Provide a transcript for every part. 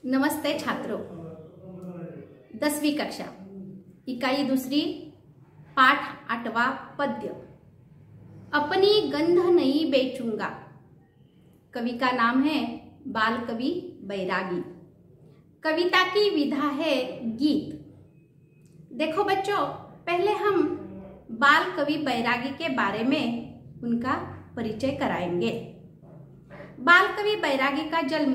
नमस्ते छात्रों। 10वीं कक्षा इकाई दूसरी पाठ 8वां पद्य। अपनी गंध नहीं बेचूंगा। कवि का नाम है बाल कवि बैरागी। कविता की विधा है गीत। देखो बच्चों, पहले हम बाल कवि बैरागी के बारे में उनका परिचय कराएंगे। बाल कवि बैरागी का जन्म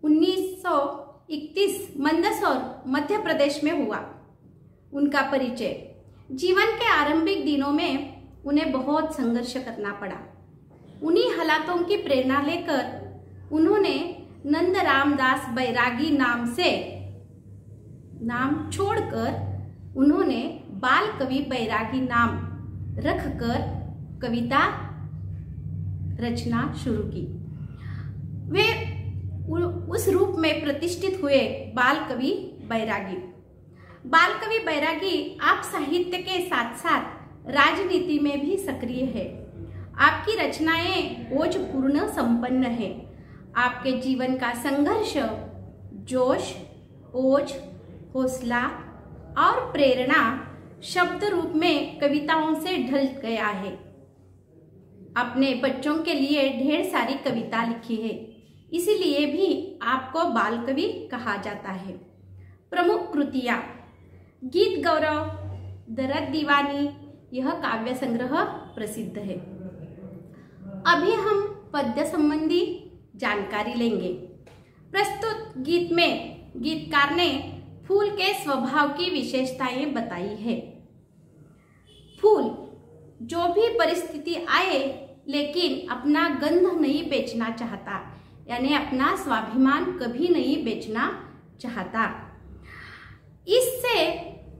1931 मंदसौर मध्य प्रदेश में हुआ। उनका परिचय, जीवन के आरंभिक दिनों में उन्हें बहुत संघर्ष करना पड़ा। उन्हीं हालातों की प्रेरणा लेकर उन्होंने नंद रामदास बैरागी नाम से नाम छोड़कर उन्होंने बाल कवि बैरागी नाम रखकर कविता रचना शुरू की। वे उस रूप में प्रतिष्ठित हुए बाल कवि बैरागी। बाल कवि बैरागी आप साहित्य के साथ साथ राजनीति में भी सक्रिय है। आपकी रचनाएं ओजपूर्ण संपन्न है। आपके जीवन का संघर्ष, जोश, ओज, हौसला और प्रेरणा शब्द रूप में कविताओं से ढल गया है। अपने बच्चों के लिए ढेर सारी कविता लिखी है, इसीलिए भी आपको बाल कवि कहा जाता है। प्रमुख कृतियां: गीत गौरव, दर्द दीवानी, यह काव्य संग्रह प्रसिद्ध है। अभी हम पद्य संबंधी जानकारी लेंगे। प्रस्तुत गीत में गीतकार ने फूल के स्वभाव की विशेषताएं बताई है। फूल जो भी परिस्थिति आए लेकिन अपना गंध नहीं बेचना चाहता, यानी अपना स्वाभिमान कभी नहीं बेचना चाहता।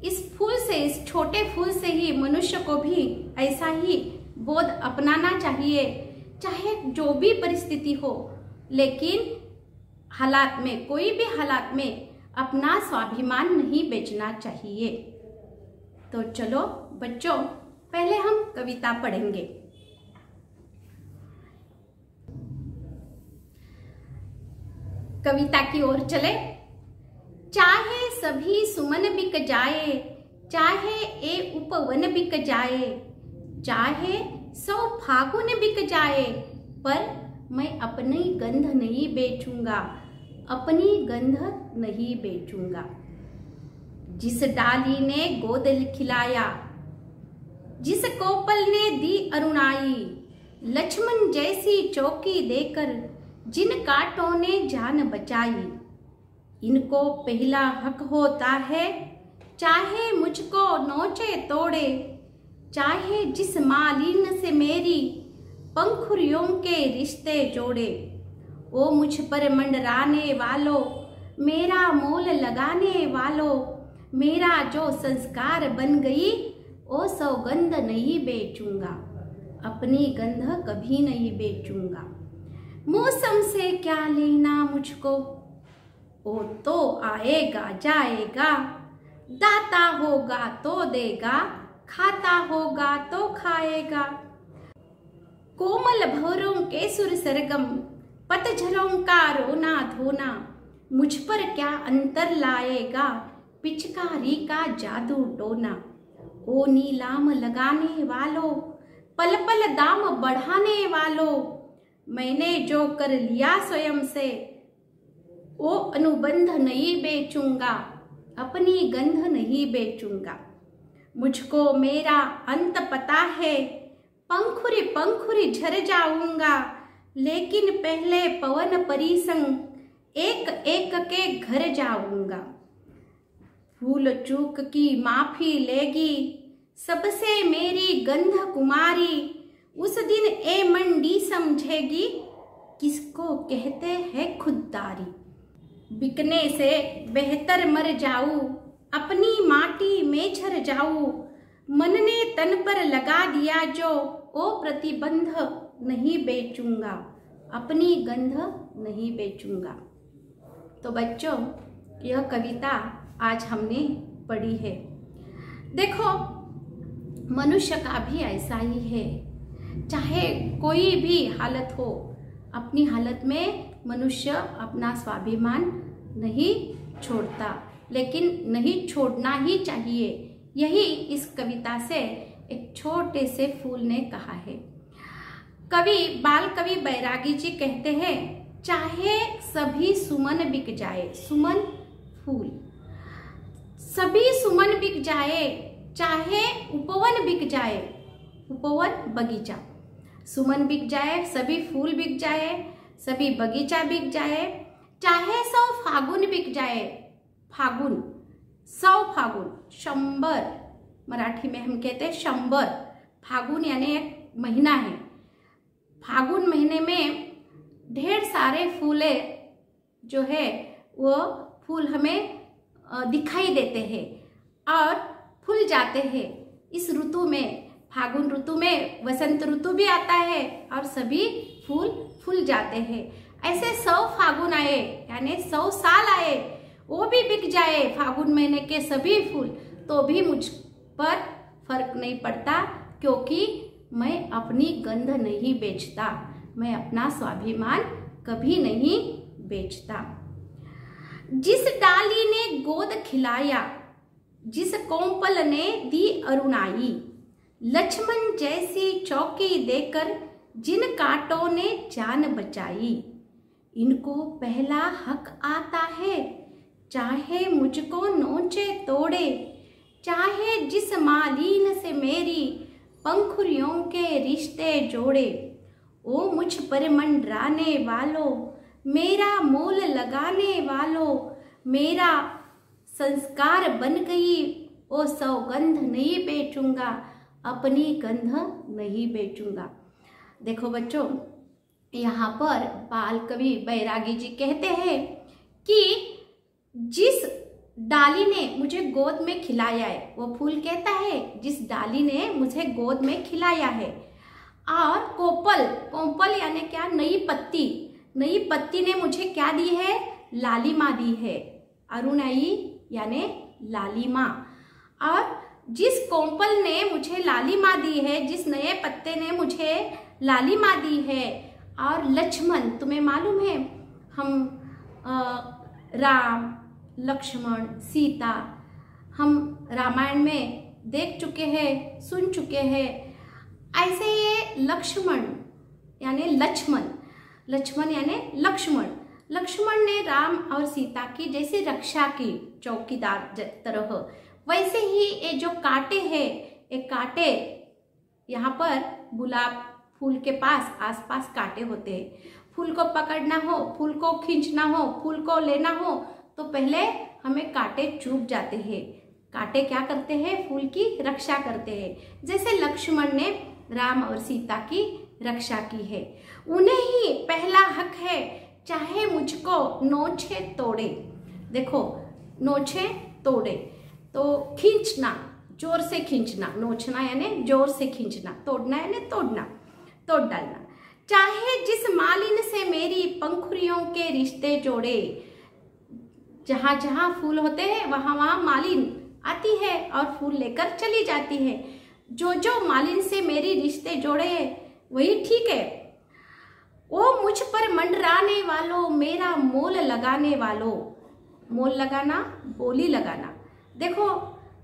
इस फूल से, इस छोटे फूल से ही मनुष्य को भी ऐसा ही बोध अपनाना चाहिए, चाहे जो भी परिस्थिति हो, लेकिन हालात में, कोई भी हालात में अपना स्वाभिमान नहीं बेचना चाहिए। तो चलो बच्चों, पहले हम कविता पढ़ेंगे। कविता की ओर चले। चाहे सभी सुमन बिक जाए, चाहे ए उपवन बिक जाए, चाहे 100 फागुन बिक जाए, पर मैं अपनी गंध नहीं बेचूंगा, अपनी गंध नहीं बेचूंगा। जिस डाली ने गोद खिलाया, जिस कोपल ने दी अरुणाई, लक्ष्मण जैसी चौकी देकर जिन कांटों ने जान बचाई, इनको पहला हक होता है, चाहे मुझको नोचे तोड़े, चाहे जिस मालिन से मेरी पंखुड़ियों के रिश्ते जोड़े। ओ मुझ पर मंडराने वालों, मेरा मोल लगाने वालों, मेरा जो संस्कार बन गई, ओ सौगंध नहीं बेचूंगा, अपनी गंध कभी नहीं बेचूंगा। मौसम से क्या लेना मुझको, ओ तो आएगा जाएगा, दाता होगा तो देगा, खाता होगा तो खाएगा। कोमल भौरों के सुर सरगम, पतझड़ों का रोना धोना, मुझ पर क्या अंतर लाएगा, पिचकारी का जादू टोना। ओ नीलाम लगाने वालों, पल पल दाम बढ़ाने वालों, मैंने जो कर लिया स्वयं से, वो अनुबंध नहीं बेचूंगा, अपनी गंध नहीं बेचूंगा। मुझको मेरा अंत पता है, पंखुरी पंखुरी झर जाऊंगा, लेकिन पहले पवन परी संग एक एक के घर जाऊंगा। भूल चूक की माफी लेगी सबसे मेरी गंध कुमारी, उस दिन ए मंडी समझेगी, किसको कहते हैं खुददारी। बिकने से बेहतर मर जाऊं, अपनी माटी में झर जाऊं, मन ने तन पर लगा दिया जो, ओ प्रतिबंध नहीं बेचूंगा, अपनी गंध नहीं बेचूंगा। तो बच्चों, यह कविता आज हमने पढ़ी है। देखो, मनुष्य का भी ऐसा ही है, चाहे कोई भी हालत हो, अपनी हालत में मनुष्य अपना स्वाभिमान नहीं छोड़ता, लेकिन नहीं छोड़ना ही चाहिए। यही इस कविता से एक छोटे से फूल ने कहा है। कवि बाल कवि बैरागी जी कहते हैं, चाहे सभी सुमन बिक जाए, सुमन फूल, सभी सुमन बिक जाए, चाहे उपवन बिक जाए, उपवन बगीचा, सुमन बिक जाए, सभी फूल बिक जाए, सभी बगीचा बिक जाए, चाहे 100 फागुन बिक जाए, फागुन 100 फागुन, 100 मराठी में हम कहते हैं 100, फागुन यानी एक महीना है। फागुन महीने में ढेर सारे फूले जो है वो फूल हमें दिखाई देते हैं और फूल जाते हैं। इस ऋतु में, फागुन ऋतु में वसंत ऋतु भी आता है और सभी फूल फूल जाते हैं। ऐसे 100 फागुन आए यानी 100 साल आए, वो भी बिक जाए फागुन महीने के सभी फूल, तो भी मुझ पर फर्क नहीं पड़ता, क्योंकि मैं अपनी गंध नहीं बेचता, मैं अपना स्वाभिमान कभी नहीं बेचता। जिस डाली ने गोद खिलाया, जिस कोंपल ने दी अरुणाई, लक्ष्मण जैसी चौकी देकर जिन कांटों ने जान बचाई, इनको पहला हक आता है, चाहे मुझको नोचे तोड़े, चाहे जिस मालीन से मेरी पंखुड़ियों के रिश्ते जोड़े। ओ मुझ पर मंडराने वालों, मेरा मोल लगाने वालों, मेरा संस्कार बन गई, ओ सौगंध नहीं बेचूंगा, अपनी गंध नहीं बेचूंगा। देखो बच्चों, यहाँ पर बाल कवि बैरागी जी कहते हैं कि जिस डाली ने मुझे गोद में खिलाया है, वो फूल कहता है जिस डाली ने मुझे गोद में खिलाया है, और कोपल, कोपल यानी क्या, नई पत्ती, नई पत्ती ने मुझे क्या दी है, लालिमा दी है, अरुणाई यानी लालिमा। और जिस कोंपल ने मुझे लालिमा दी है, जिस नए पत्ते ने मुझे लालिमा दी है, और लक्ष्मण, तुम्हें मालूम है हम राम, लक्ष्मण, सीता हम रामायण में देख चुके हैं, सुन चुके हैं। ऐसे ये लक्ष्मण यानी लक्ष्मण, लक्ष्मण यानी लक्ष्मण, लक्ष्मण ने राम और सीता की जैसे रक्षा की चौकीदार तरह, वैसे ही ये जो कांटे हैं, ये कांटे, यहाँ पर गुलाब फूल के पास आसपास कांटे होते हैं। फूल को पकड़ना हो, फूल को खींचना हो, फूल को लेना हो, तो पहले हमें कांटे चुभ जाते हैं। कांटे क्या करते हैं, फूल की रक्षा करते हैं, जैसे लक्ष्मण ने राम और सीता की रक्षा की है। उन्हें ही पहला हक है, चाहे मुझको नोचे तोड़े। देखो, नोचे तोड़े तो खींचना, जोर से खींचना, नोचना यानी जोर से खींचना, तोड़ना यानी तोड़ना, तोड़ डालना। चाहे जिस मालिन से मेरी पंखुड़ियों के रिश्ते जोड़े, जहां जहां फूल होते हैं वहां वहां मालिन आती है और फूल लेकर चली जाती है। जो जो मालिन से मेरी रिश्ते जोड़े हैं वही ठीक है। ओ मुझ पर मंडराने वालों, मेरा मोल लगाने वालों, मोल लगाना, बोली लगाना। देखो,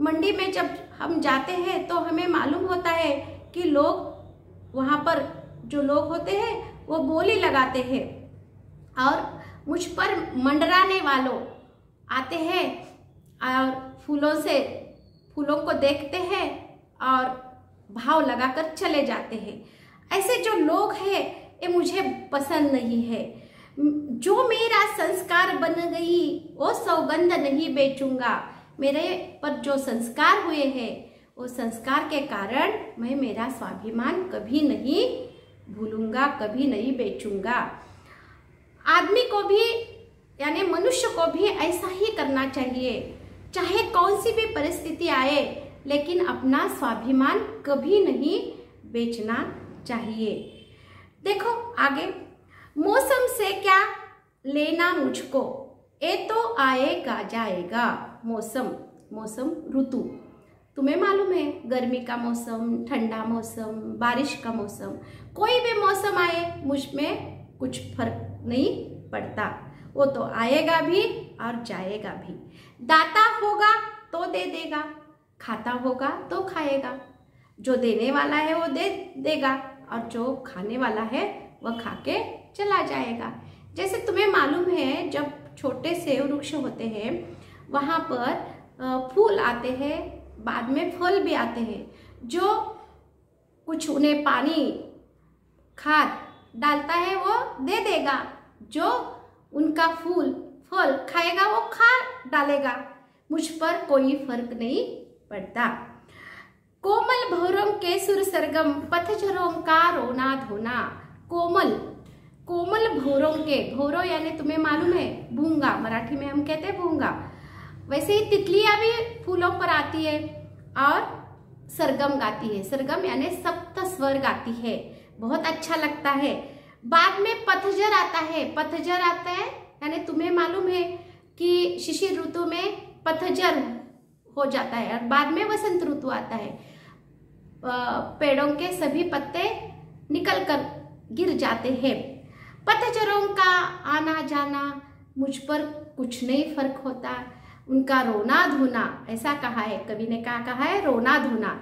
मंडी में जब हम जाते हैं तो हमें मालूम होता है कि लोग वहाँ पर जो लोग होते हैं वो बोली लगाते हैं, और मुझ पर मंडराने वालों आते हैं और फूलों को देखते हैं और भाव लगाकर चले जाते हैं। ऐसे जो लोग हैं ये मुझे पसंद नहीं है। जो मेरा संस्कार बन गई वो सौगंध नहीं बेचूंगा। मेरे पर जो संस्कार हुए हैं वो संस्कार के कारण मैं मेरा स्वाभिमान कभी नहीं भूलूंगा, कभी नहीं बेचूंगा। आदमी को भी यानी मनुष्य को भी ऐसा ही करना चाहिए, चाहे कौन सी भी परिस्थिति आए, लेकिन अपना स्वाभिमान कभी नहीं बेचना चाहिए। देखो आगे, मौसम से क्या लेना मुझको, ये तो आएगा जाएगा। मौसम, मौसम ऋतु, तुम्हें मालूम है गर्मी का मौसम, ठंडा मौसम, बारिश का मौसम, कोई भी मौसम आए मुझ में कुछ फर्क नहीं पड़ता। वो तो आएगा भी और जाएगा भी। दाता होगा तो दे देगा, खाता होगा तो खाएगा। जो देने वाला है वो दे देगा और जो खाने वाला है वह खा के चला जाएगा। जैसे तुम्हें मालूम है, जब छोटे से वृक्ष होते हैं वहाँ पर फूल आते हैं, बाद में फल भी आते हैं। जो कुछ उन्हें पानी खाद डालता है वो दे देगा, जो उनका फल खाएगा वो खा डालेगा। मुझ पर कोई फर्क नहीं पड़ता। कोमल भौरों के सुर सरगम, पतझड़ों का रोना धोना। कोमल भौरों के, भौरों यानी तुम्हें मालूम है भूंगा, मराठी में हम कहते हैं भूंगा। वैसे ही तितलियां भी फूलों पर आती है और सरगम गाती है। सरगम यानी सप्त स्वर गाती है, बहुत अच्छा लगता है। बाद में पतझड़ आता है। पतझड़ आता है यानी तुम्हें मालूम है कि शिशिर ऋतु में पतझड़ हो जाता है और बाद में वसंत ऋतु आता है। पेड़ों के सभी पत्ते निकल कर गिर जाते हैं। पतझड़ों का आना जाना, मुझ पर कुछ नहीं फर्क होता। उनका रोना धोना, ऐसा कहा है कवि ने, क्या कहा है, रोना धोना।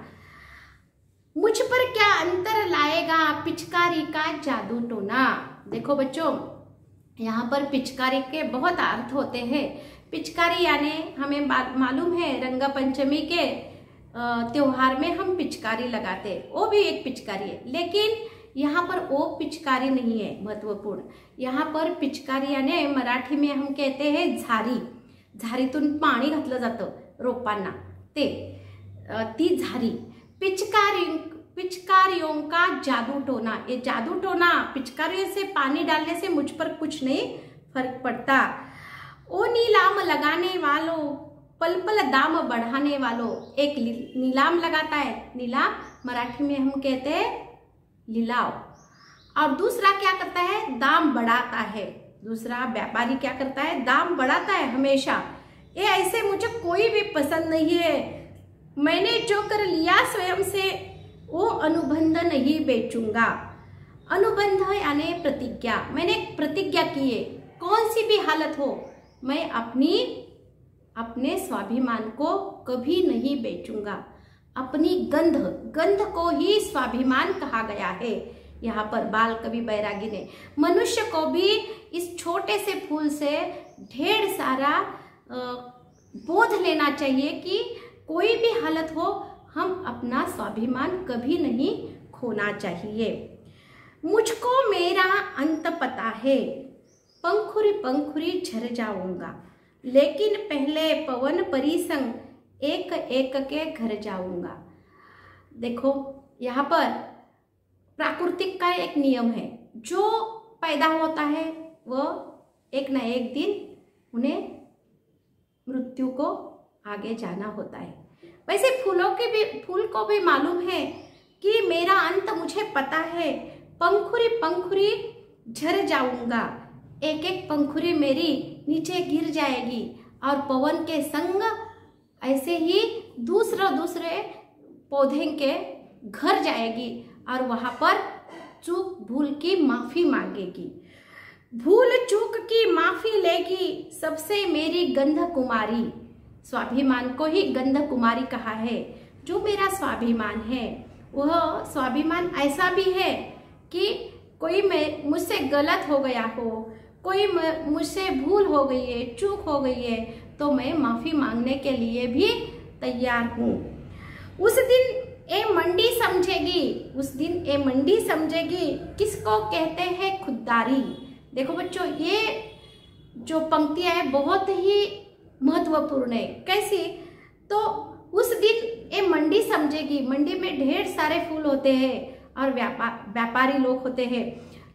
मुझ पर क्या अंतर लाएगा पिचकारी का जादू टोना। देखो बच्चों, यहाँ पर पिचकारी के बहुत अर्थ होते हैं। पिचकारी यानी हमें मालूम है रंग पंचमी के त्योहार में हम पिचकारी लगाते हैं, वो भी एक पिचकारी है। लेकिन यहाँ पर वो पिचकारी नहीं है महत्वपूर्ण। यहाँ पर पिचकारी यानी मराठी में हम कहते हैं झारी। झारीतून पाणी घातलं जातं रोपांना, ती झारी। पिचकारियों का जादू टोना। ये जादू टोना, पिचकारियों से पानी डालने से मुझ पर कुछ नहीं फर्क पड़ता। ओ नीलाम लगाने वालों, पल पल दाम बढ़ाने वालों। एक नीलाम लगाता है, नीलाम मराठी में हम कहते हैं लिलाव। और दूसरा क्या करता है, दाम बढ़ाता है। दूसरा व्यापारी क्या करता है, दाम बढ़ाता है हमेशा। ये ऐसे मुझे कोई भी पसंद नहीं है। मैंने जो कर लिया स्वयं से वो अनुबंध नहीं बेचूंगा। अनुबंध यानी प्रतिज्ञा। मैंने एक प्रतिज्ञा की है, कौन सी भी हालत हो मैं अपने स्वाभिमान को कभी नहीं बेचूंगा। अपनी गंध को ही स्वाभिमान कहा गया है। यहाँ पर बाल कवि बैरागी ने, मनुष्य को भी इस छोटे से फूल से ढेर सारा बोध लेना चाहिए कि कोई भी हालत हो हम अपना स्वाभिमान कभी नहीं खोना चाहिए। मुझको मेरा अंत पता है, पंखुरी पंखुरी झर जाऊंगा, लेकिन पहले पवन परी संग एक एक के घर जाऊंगा। देखो यहाँ पर प्राकृतिक का एक नियम है, जो पैदा होता है वह एक न एक दिन उन्हें मृत्यु को आगे जाना होता है। वैसे फूल को भी मालूम है कि मेरा अंत मुझे पता है। पंखुरी पंखुरी झर जाऊंगा, एक एक पंखुरी मेरी नीचे गिर जाएगी और पवन के संग ऐसे ही दूसरे पौधे के घर जाएगी और वहां पर चूक भूल की माफी मांगेगी। भूल चूक की माफी लेगी सबसे मेरी गंध कुमारी। स्वाभिमान को ही गंध कुमारी कहा है। जो मेरा स्वाभिमान है वह स्वाभिमान ऐसा भी है कि कोई मुझसे गलत हो गया हो, कोई मुझसे भूल हो गई है, चूक हो गई है, तो मैं माफी मांगने के लिए भी तैयार हूँ। उस दिन ए मंडी समझेगी, उस दिन ए मंडी समझेगी किसको कहते हैं खुददारी। देखो बच्चों, ये जो पंक्तियां है बहुत ही महत्वपूर्ण है। कैसी? तो उस दिन ए मंडी समझेगी, मंडी में ढेर सारे फूल होते हैं और व्यापारी लोग होते हैं,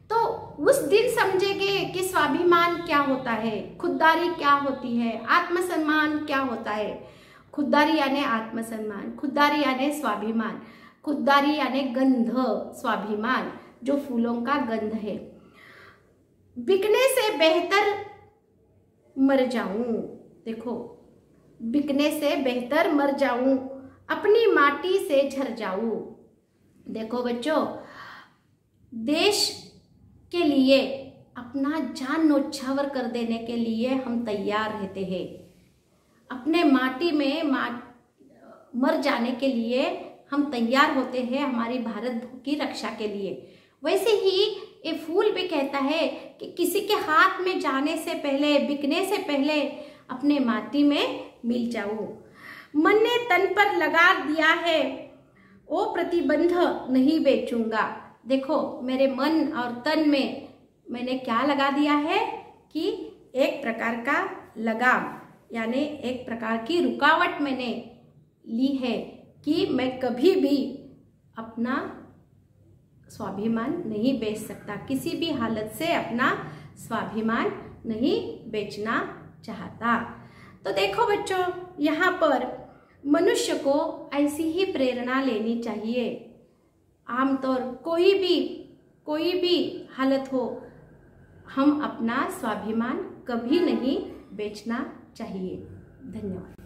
तो उस दिन समझेंगे कि स्वाभिमान क्या होता है, खुददारी क्या होती है, आत्मसम्मान क्या होता है। खुददारी यानी आत्मसम्मान, खुददारी यानी स्वाभिमान, खुददारी यानी गंध, स्वाभिमान जो फूलों का गंध है। बिकने से बेहतर मर जाऊं, देखो, बिकने से बेहतर मर जाऊं, अपनी माटी से झर जाऊं। देखो बच्चों, देश के लिए अपना जान न्योछावर कर देने के लिए हम तैयार रहते हैं। अपने माटी में मर जाने के लिए हम तैयार होते हैं हमारी भारत की रक्षा के लिए। वैसे ही ये फूल भी कहता है कि किसी के हाथ में जाने से पहले, बिकने से पहले अपने माटी में मिल जाओ। मन ने तन पर लगा दिया है, वो प्रतिबंध नहीं बेचूंगा। देखो, मेरे मन और तन में मैंने क्या लगा दिया है कि एक प्रकार का लगाम, यानी एक प्रकार की रुकावट मैंने ली है कि मैं कभी भी अपना स्वाभिमान नहीं बेच सकता, किसी भी हालत से अपना स्वाभिमान नहीं बेचना चाहता। तो देखो बच्चों, यहाँ पर मनुष्य को ऐसी ही प्रेरणा लेनी चाहिए। आमतौर कोई भी हालत हो, हम अपना स्वाभिमान कभी नहीं बेचना चाहिए। धन्यवाद।